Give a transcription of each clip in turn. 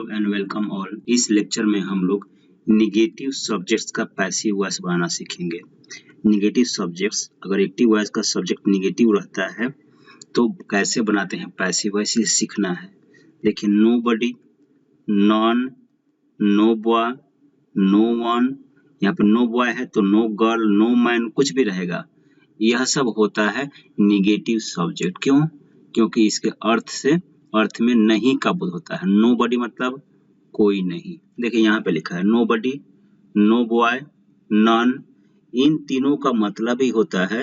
And welcome all. इस lecture में हम लोग निगेटिव सब्जेक्ट्स का पैसिव वॉइस बनाना सीखेंगे। निगेटिव सब्जेक्ट्स, अगर एक्टिव वॉइस का सब्जेक्ट निगेटिव रहता है तो कैसे बनाते हैं पैसिव वॉइस, ये सीखना है। देखिए, nobody, none, no boy, no one, यहाँ पे नो बॉय है तो नो गर्ल, नो मैन, कुछ भी रहेगा। यह सब होता है निगेटिव सब्जेक्ट। क्यों? क्योंकि इसके अर्थ में नहीं का बोध होता है। नोबडी मतलब कोई नहीं। देखिए यहाँ पे लिखा है नोबडी, नो बॉय, नॉन, इन तीनों का मतलब ही होता है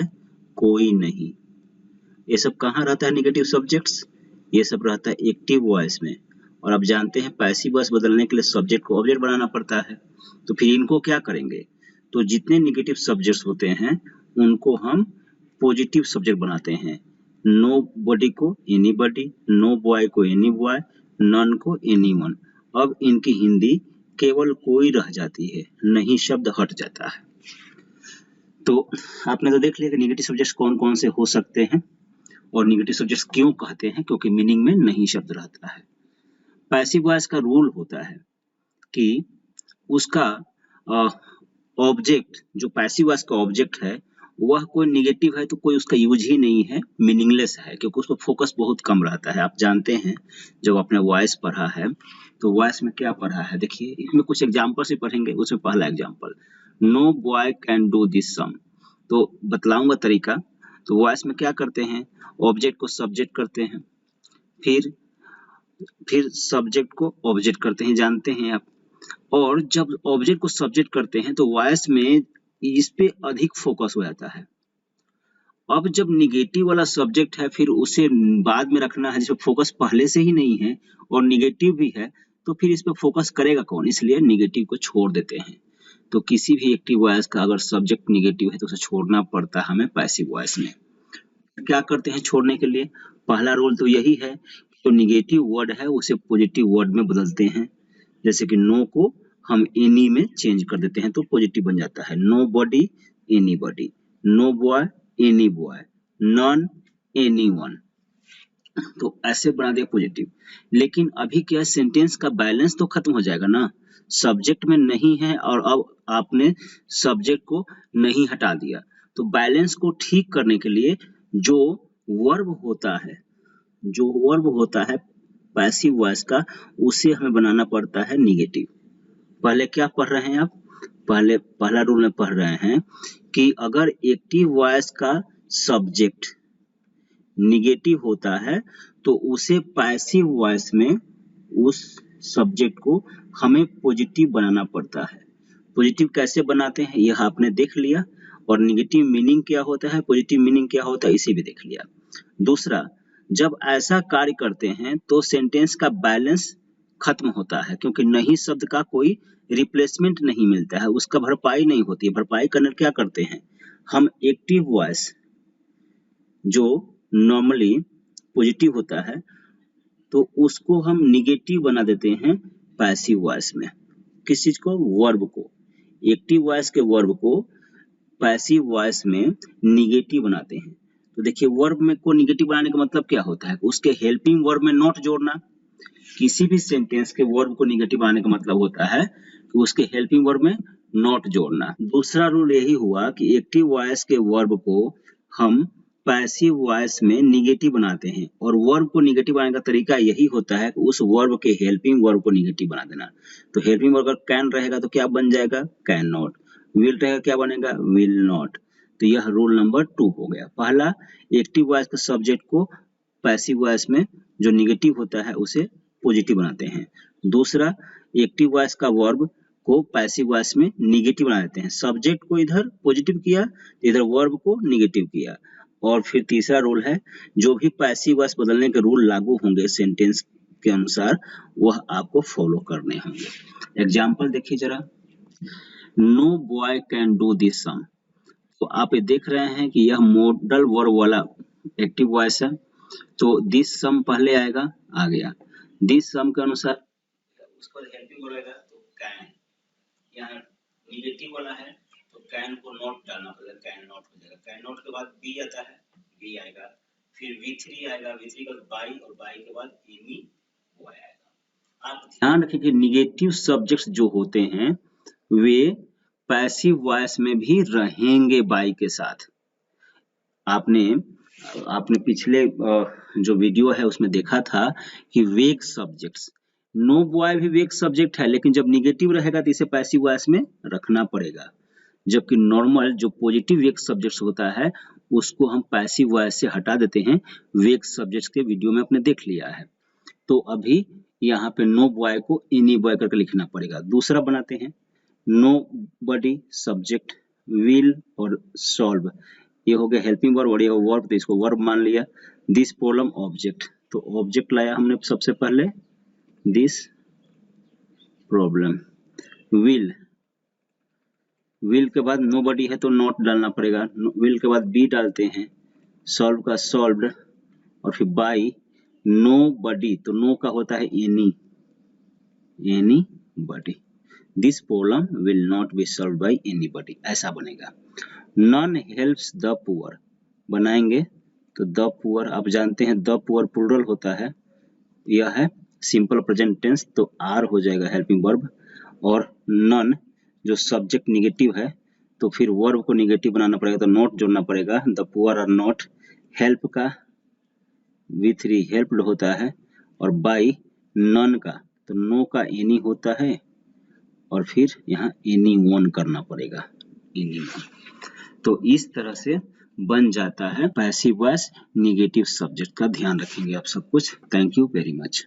कोई नहीं। ये सब कहाँ रहता है निगेटिव सब्जेक्ट्स? ये सब रहता है एक्टिव वॉइस में। और आप जानते हैं पैसिव वॉइस बदलने के लिए सब्जेक्ट को ऑब्जेक्ट बनाना पड़ता है। तो फिर इनको क्या करेंगे? तो जितने निगेटिव सब्जेक्ट्स होते हैं उनको हम पॉजिटिव सब्जेक्ट बनाते हैं। नो बॉडी को एनीबॉडी, नो बॉय को एनी बॉय, नन को एनी वन। अब इनकी हिंदी केवल कोई रह जाती है, नहीं शब्द हट जाता है। तो आपने तो देख लिया कि निगेटिव सब्जेक्ट्स कौन कौन से हो सकते हैं और निगेटिव सब्जेक्ट्स क्यों कहते हैं, क्योंकि मीनिंग में नहीं शब्द रहता है। पैसिव वॉइस का रूल होता है कि उसका ऑब्जेक्ट, जो पैसिव वॉइस का ऑब्जेक्ट है वह कोई निगेटिव है तो कोई उसका यूज ही नहीं है, मीनिंगलेस है, क्योंकि उस पर फोकस बहुत कम रहता है। आप जानते हैं जब आपने वॉइस पढ़ा है तो वॉइस में क्या पढ़ा है, देखिए इसमें कुछ एग्जाम्पल से पढ़ेंगे। उसमें पहला example, no boy can do this sum. तो बतलाऊंगा तरीका। तो वॉइस में क्या करते हैं, ऑब्जेक्ट को सब्जेक्ट करते हैं, फिर सब्जेक्ट को ऑब्जेक्ट करते हैं, जानते हैं आप। और जब ऑब्जेक्ट को सब्जेक्ट करते हैं तो वॉइस में इस पे अधिक फोकस हो जाता है। अब जब निगेटिव वाला सब्जेक्ट है फिर उसे बाद में रखना है, जिसपे फोकस पहले से ही नहीं है और निगेटिव भी है, तो फिर इस पे फोकस करेगा कौन? इसलिए निगेटिव को छोड़ देते हैं। तो किसी भी एक्टिव वॉइस का अगर सब्जेक्ट निगेटिव है तो उसे छोड़ना पड़ता है हमें पैसिव वॉइस में। क्या करते हैं छोड़ने के लिए? पहला रूल तो यही है, जो निगेटिव वर्ड है उसे पॉजिटिव वर्ड में बदलते हैं। जैसे कि नो को हम एनी में चेंज कर देते हैं तो पॉजिटिव बन जाता है। Nobody, anybody, no boy, any boy, none, anyone. तो ऐसे बना दिया पॉजिटिव। लेकिन अभी क्या, सेंटेंस का बैलेंस तो खत्म हो जाएगा ना। सब्जेक्ट में नहीं है और अब आपने सब्जेक्ट को नहीं हटा दिया, तो बैलेंस को ठीक करने के लिए जो वर्ब होता है पैसिव वॉइस का, उसे हमें बनाना पड़ता है निगेटिव। पहले क्या पढ़ रहे हैं आप? पहला रूल में पढ़ रहे हैं कि अगर एक्टिव वॉइस का सब्जेक्ट निगेटिव होता है तो उसे पैसिव वॉइस में उस सब्जेक्ट को हमें पॉजिटिव बनाना पड़ता है। पॉजिटिव कैसे बनाते हैं यह आपने देख लिया, और निगेटिव मीनिंग क्या होता है, पॉजिटिव मीनिंग क्या होता है, इसे भी देख लिया। दूसरा, जब ऐसा कार्य करते हैं तो सेंटेंस का बैलेंस खत्म होता है, क्योंकि नहीं शब्द का कोई रिप्लेसमेंट नहीं मिलता है, उसका भरपाई नहीं होती है। भरपाई करने क्या करते हैं हम, एक्टिव वॉइस जो नॉर्मली पॉजिटिव होता है तो उसको हम निगेटिव बना देते हैं पैसिव वॉइस में। किस चीज को? वर्ब को। एक्टिव वॉइस के वर्ब को पैसिव वॉइस में निगेटिव बनाते हैं। तो देखिए, वर्ब में को निगेटिव बनाने का मतलब क्या होता है? उसके हेल्पिंग वर्ब में नॉट जोड़ना। किसी भी सेंटेंस के वर्ब को निगेटिव बनाने का मतलब होता है कि उसके हेल्पिंग वर्ब में नॉट जोड़ना। दूसरा रूल यही हुआ कि एक्टिव वॉइस के वर्ब को हम पैसिव वॉइस में निगेटिव बनाते हैं, और वर्ब को निगेटिव बनाने का तरीका यही होता है कि उस वर्ब के हेल्पिंग वर्ब को निगेटिव बना देना। तो हेल्पिंग वर्ब अगर कैन रहेगा तो क्या बन जाएगा? Can not. विल रहेगा क्या बनेगा? Will not. तो यह रूल नंबर 2 हो गया। पहला, एक्टिव वॉइस के सब्जेक्ट को पैसिव वॉइस में जो निगेटिव होता है उसे पॉजिटिव बनाते हैं। दूसरा, एक्टिव वॉइस का वर्ब को पैसिव वॉइस में निगेटिव बना देते हैं। सब्जेक्ट को इधर पॉजिटिव किया, इधर वर्ब को निगेटिव किया। और फिर तीसरा रूल है, जो भी पैसिव वॉइस बदलने के रूल लागू होंगे सेंटेंस के अनुसार वह आपको फॉलो करने होंगे। एग्जाम्पल देखिए जरा, no boy can do this sum. तो आप ये देख रहे हैं कि यह मॉडल वर्ब वाला एक्टिव वॉइस है, तो दिस सम पहले आएगा, आ गया। दिस सम के अनुसार उसका हेल्पिंग वर्ब आएगा तो कैन। यहाँ निगेटिव वाला है तो कैन को नॉट डालना पड़ेगा, कैन नॉट हो जाएगा। कैन नॉट के बाद बी आता है, बी आएगा। फिर V3 आएगा, V3 के बाद बाई, और बाई के बाद एनी बॉय आएगा। आप ध्यान रखें कि निगेटिव सब्जेक्ट्स जो होते हैं वे पैसिव वॉइस में भी रहेंगे बाई के साथ। आपने आपने पिछले जो वीडियो है उसमें देखा था कि वेग सब्जेक्ट्स, नो बॉय भी वेग सब्जेक्ट है, लेकिन जब निगेटिव रहेगा तो इसे पैसिव वॉइस में रखना पड़ेगा, जबकि नॉर्मल जो पॉजिटिव वेग सब्जेक्ट्स होता है उसको हम पैसिव वॉइस से हटा देते हैं। वेग सब्जेक्ट्स के वीडियो में आपने देख लिया है। तो अभी यहाँ पे नो बॉय को एनी बॉय करके लिखना पड़ेगा। दूसरा बनाते हैं, नो बडी सब्जेक्ट विल और सॉल्व, ये हो गया हेल्पिंग वर्ब और ये वर्ब, तो इसको वर्ब मान लिया। दिस प्रॉब्लम ऑब्जेक्ट, तो ऑब्जेक्ट लाया हमने सबसे पहले दिस प्रॉब्लम। विल, विल के बाद नो बडी है तो नॉट डालना पड़ेगा, विल के बाद बी डालते हैं, सॉल्व का सॉल्व्ड और फिर बाई नो बडी, तो नो का होता है any, any buddy. This problem will not be solve by any बडी, ऐसा बनेगा। नन हेल्प्स द पुअर बनाएंगे तो द पुअर, आप जानते हैं द पुअर प्लूरल होता है, यह है सिंपल प्रेजेंट टेंस, तो आर हो जाएगा हेल्पिंग वर्ब। और नन जो सब्जेक्ट निगेटिव है तो फिर वर्ब को निगेटिव बनाना पड़ेगा, तो नॉट जोड़ना पड़ेगा, the poor are not. Help का V3 हेल्प्ड होता है और बाई नन का, तो नो का एनी होता है और फिर यहाँ एनी वन करना पड़ेगा, एनी वन। तो इस तरह से बन जाता है पैसिव वॉइस निगेटिव सब्जेक्ट का। ध्यान रखेंगे आप सब कुछ। Thank you very much.